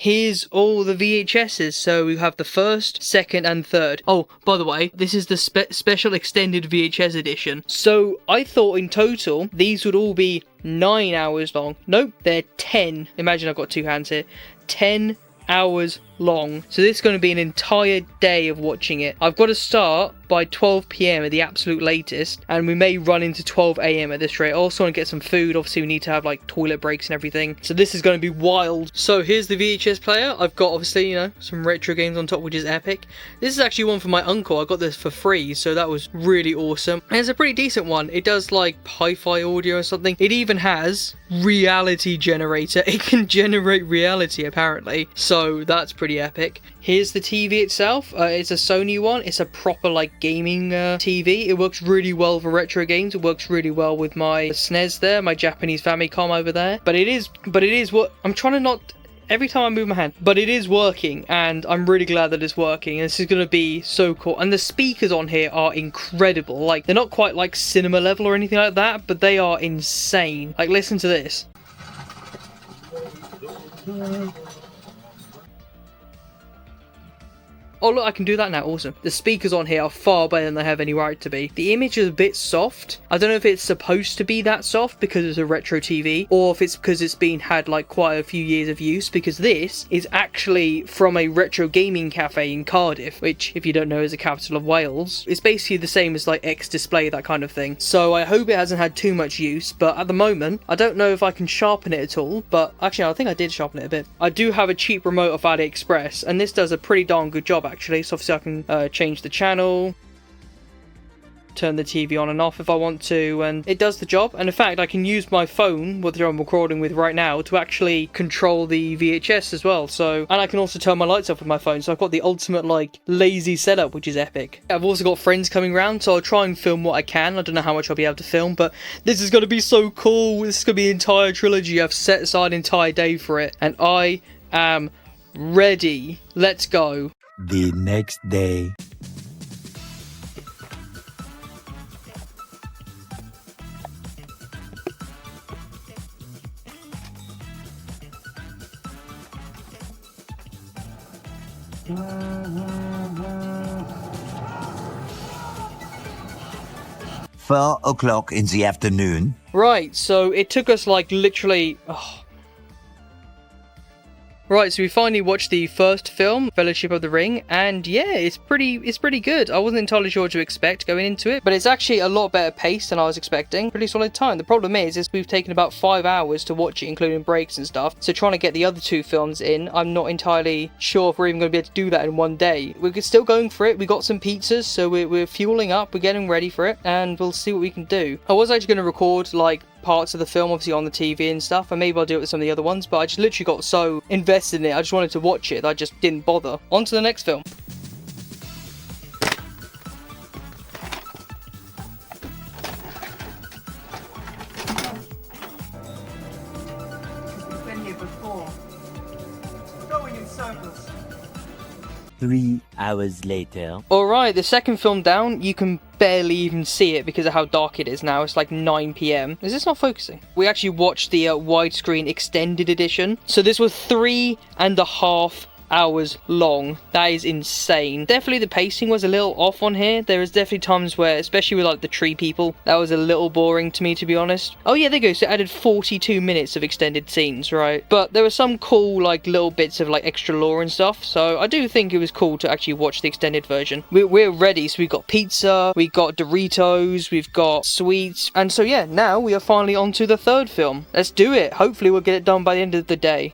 here's all the VHSs. So we have the first, second, and third. Oh, by the way, this is the special extended VHS edition. So I thought in total these would all be 9 hours long. Nope, they're 10. Imagine I've got two hands here. 10 hours long. So this is going to be an entire day of watching it. I've got to start by 12 PM at the absolute latest, and we may run into 12 AM at this rate. I also want to get some food. Obviously we need to have like toilet breaks and everything, so this is going to be wild. So here's the VHS player. I've got obviously, you know, some retro games on top, which is epic. This is actually one from my uncle. I got this for free, so that was really awesome, and it's a pretty decent one. It does like hi-fi audio or something. It even has reality generator. It can generate reality apparently, so that's pretty epic. Here's the TV itself. It's a Sony one. It's a proper like gaming TV. It works really well for retro games. It works really well with my SNES there, my Japanese Famicom over there. But it is what I'm trying to not. Every time I move my hand, but it is working, and I'm really glad that it's working. This is going to be so cool. And the speakers on here are incredible. Like, they're not quite like cinema level or anything like that, but they are insane. Like, listen to this. Oh look, I can do that now, awesome. The speakers on here are far better than they have any right to be. The image is a bit soft. I don't know if it's supposed to be that soft because it's a retro TV, or if it's because it's been had like quite a few years of use, because this is actually from a retro gaming cafe in Cardiff, which, if you don't know, is the capital of Wales. It's basically the same as like X-Display, that kind of thing. So I hope it hasn't had too much use, but at the moment, I don't know if I can sharpen it at all, but actually I think I did sharpen it a bit. I do have a cheap remote off AliExpress, and this does a pretty darn good job actually. So obviously I can change the channel, turn the TV on and off if I want to, and it does the job. And in fact, I can use my phone, which I'm recording with right now, to actually control the VHS as well. So, and I can also turn my lights off with my phone, so I've got the ultimate like lazy setup, which is epic. I've also got friends coming around, so I'll try and film what I can. I don't know how much I'll be able to film, but this is going to be so cool. This is going to be an entire trilogy. I've set aside an entire day for it, and I am ready. Let's go. The next day. Four o'clock in the afternoon. Right, so it took us like literally... Right, so we finally watched the first film, Fellowship of the Ring, and yeah, it's pretty good. I wasn't entirely sure what to expect going into it, but it's actually a lot better paced than I was expecting. Pretty solid time. The problem is we've taken about 5 hours to watch it, including breaks and stuff, so trying to get the other two films in, I'm not entirely sure if we're even going to be able to do that in one day. We're still going for it. We got some pizzas, so we're fueling up, we're getting ready for it, and we'll see what we can do. I was actually going to record, like, parts of the film obviously on the TV and stuff, and maybe I'll do it with some of the other ones, but I just literally got so invested in it, I just wanted to watch it, I just didn't bother. On to the next film. We've been here before. Going in circles. 3 hours later. Alright, the second film down, you can barely even see it because of how dark it is now. It's like 9 PM. Is this not focusing? We actually watched the widescreen extended edition. So this was 3.5 hours long. That is insane. Definitely the pacing was a little off on here. There is definitely times where, especially with like the tree people, that was a little boring to me, to be honest. Oh yeah, there you go. So it added 42 minutes of extended scenes, right? But there were some cool like little bits of like extra lore and stuff, so I do think it was cool to actually watch the extended version. We're ready. So we've got pizza, we got Doritos, we've got sweets, and so yeah, now we are finally on to the third film. Let's do it. Hopefully we'll get it done by the end of the day.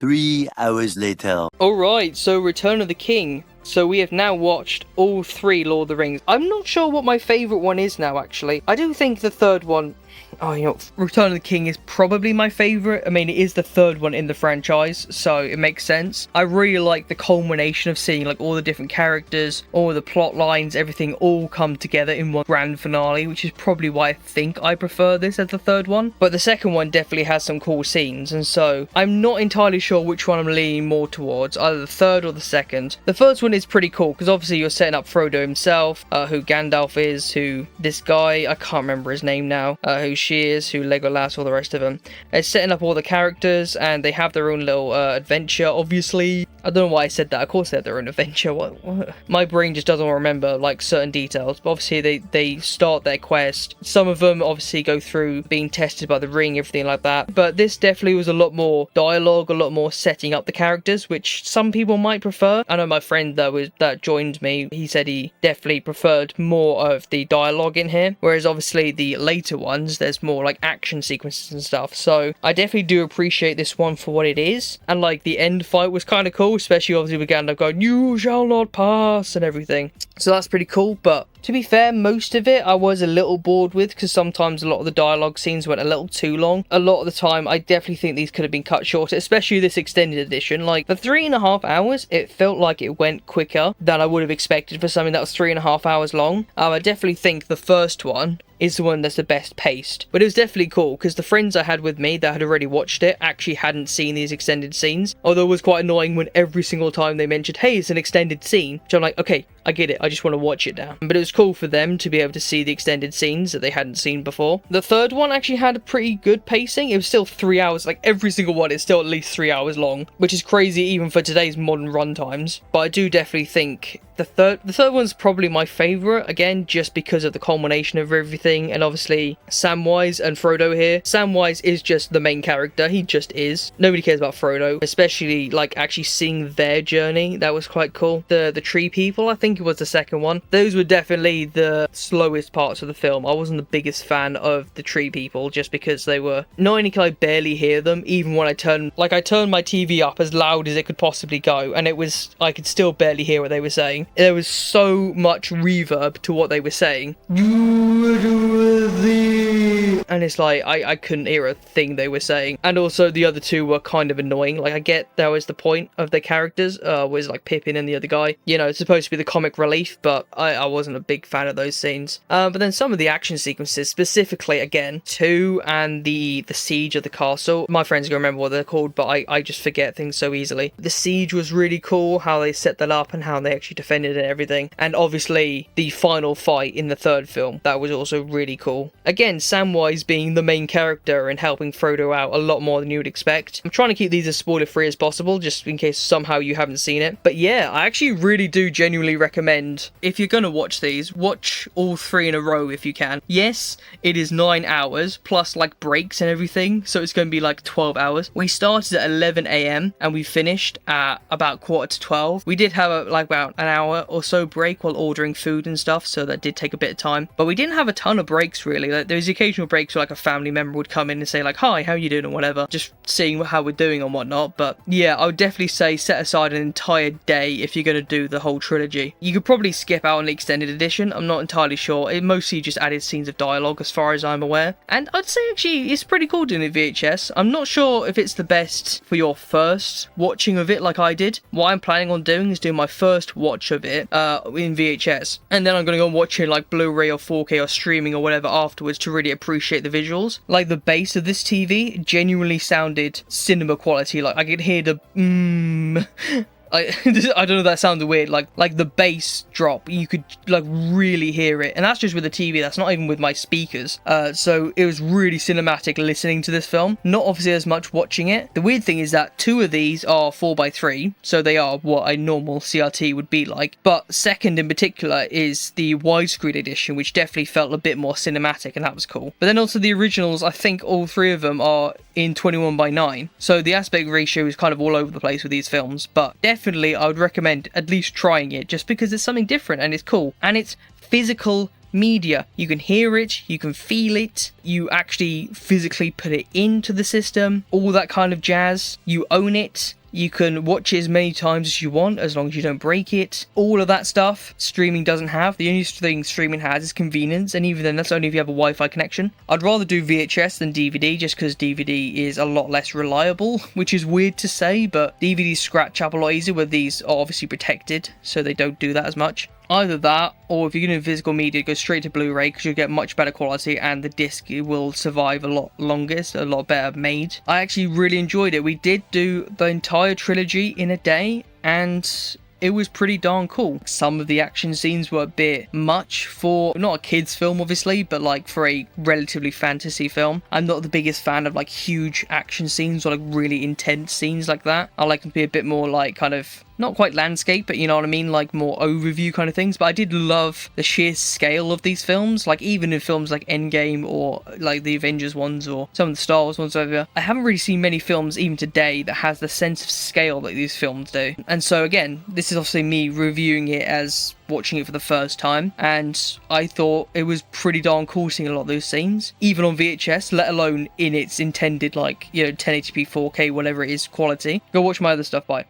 Three hours later. Alright, so Return of the King. So we have now watched all 3 Lord of the Rings. I'm not sure what my favourite one is now, actually. I do think the third one... Oh, you know, Return of the King is probably my favourite. I mean, it is the third one in the franchise, so it makes sense. I really like the culmination of seeing like all the different characters, all the plot lines, everything all come together in one grand finale, which is probably why I think I prefer this as the third one. But the second one definitely has some cool scenes, and so I'm not entirely sure which one I'm leaning more towards, either the third or the second. The first one is pretty cool, because obviously you're setting up Frodo himself, who Gandalf is, who this guy, I can't remember his name now, who she is, who Legolas, all the rest of them. It's setting up all the characters, and they have their own little adventure, obviously. I don't know why I said that. Of course they have their own adventure. What? My brain just doesn't remember like certain details. But obviously they start their quest. Some of them obviously go through being tested by the ring, everything like that. But this definitely was a lot more dialogue, a lot more setting up the characters, which some people might prefer. I know my friend that joined me, he said he definitely preferred more of the dialogue in here. Whereas obviously the later ones, there's more like action sequences and stuff. So I definitely do appreciate this one for what it is. And like the end fight was kind of cool, especially obviously with Gandalf going, "You shall not pass," and everything. So that's pretty cool. But to be fair, most of it I was a little bored with, because sometimes a lot of the dialogue scenes went a little too long. A lot of the time I definitely think these could have been cut shorter, especially this extended edition. Like the 3.5 hours, it felt like it went quicker than I would have expected for something that was 3.5 hours long. I definitely think the first one is the one that's the best paced. But it was definitely cool, because the friends I had with me that had already watched it actually hadn't seen these extended scenes. Although it was quite annoying when every single time they mentioned, "Hey, it's an extended scene." So I'm like, okay, I get it, I just want to watch it now. But it was cool for them to be able to see the extended scenes that they hadn't seen before. The third one actually had a pretty good pacing. It was still 3 hours, like every single one is still at least 3 hours long, which is crazy even for today's modern runtimes. But I do definitely think the third one's probably my favourite, again, just because of the culmination of everything, and obviously Samwise and Frodo here. Samwise is just the main character, he just is. Nobody cares about Frodo, especially like actually seeing their journey. That was quite cool. The tree people, I think it was the second one. Those were definitely the slowest parts of the film. I wasn't the biggest fan of the tree people, just because they were, not only could I barely hear them, even when I turned my TV up as loud as it could possibly go, and I could still barely hear what they were saying. There was so much reverb to what they were saying. And it's like, I couldn't hear a thing they were saying. And also the other two were kind of annoying. Like, I get that was the point of their characters, was like Pippin and the other guy. You know, it's supposed to be the comic relief, but I wasn't a big fan of those scenes. But then some of the action sequences, specifically, again, 2 and the siege of the castle. My friends are gonna remember what they're called, but I just forget things so easily. The siege was really cool, how they set that up and how they actually defended it and everything. And obviously the final fight in the third film, that was also really cool. Again, Samwise being the main character and helping Frodo out a lot more than you would expect. I'm trying to keep these as spoiler free as possible, just in case somehow you haven't seen it. But yeah, I actually really do genuinely recommend, if you're gonna watch these, watch all 3 in a row if you can. Yes, it is 9 hours plus like breaks and everything, so it's going to be like 12 hours. We started at 11 a.m. and we finished at about 11:45. We did have about an hour or so break while ordering food and stuff, so that did take a bit of time. But we didn't have a ton of breaks really. Like, there's occasional breaks where like a family member would come in and say like, "Hi, how you doing?" or whatever, just seeing how we're doing and whatnot. But yeah, I would definitely say set aside an entire day if you're going to do the whole trilogy. You could probably skip out on the extended edition, I'm not entirely sure. It mostly just added scenes of dialogue as far as I'm aware. And I'd say actually it's pretty cool doing it VHS. I'm not sure if it's the best for your first watching of it like I did. What I'm planning on doing is doing my first watch of it in VHS, and then I'm going to go and watch it like Blu-ray or 4K or streaming or whatever afterwards to really appreciate the visuals. Like the bass of this TV genuinely sounded cinema quality. Like I could hear the I don't know, that sounded weird, like the bass drop, you could like really hear it, and that's just with the TV, that's not even with my speakers. So it was really cinematic listening to this film, not obviously as much watching it. The weird thing is that 2 of these are 4:3, so they are what a normal CRT would be like, but second in particular is the widescreen edition, which definitely felt a bit more cinematic, and that was cool. But then also the originals, I think all 3 of them are in 21:9, so the aspect ratio is kind of all over the place with these films, but definitely I would recommend at least trying it, just because it's something different and it's cool, and it's physical media. You can hear it, you can feel it, you actually physically put it into the system, all that kind of jazz. You own it. You can watch it as many times as you want, as long as you don't break it. All of that stuff streaming doesn't have. The only thing streaming has is convenience, and even then that's only if you have a Wi-Fi connection. I'd rather do VHS than DVD, just because DVD is a lot less reliable, which is weird to say, but DVDs scratch up a lot easier, where these are obviously protected, so they don't do that as much. Either that, or if you're going to physical media, go straight to Blu-ray, because you'll get much better quality, and the disc will survive a lot longer. It's a lot better made. I actually really enjoyed it. We did do the entire trilogy in a day, and it was pretty darn cool. Some of the action scenes were a bit much for, not a kid's film obviously, but like for a relatively fantasy film. I'm not the biggest fan of like huge action scenes or like really intense scenes like that. I like them to be a bit more like kind of, not quite landscape, but you know what I mean, like more overview kind of things. But I did love the sheer scale of these films, like even in films like Endgame or like the Avengers ones or some of the Star Wars ones over. I haven't really seen many films even today that has the sense of scale that these films do. And so again, this is obviously me reviewing it as watching it for the first time, and I thought it was pretty darn cool seeing a lot of those scenes, even on VHS, let alone in its intended like, you know, 1080p 4K whatever it is quality. Go watch my other stuff, bye.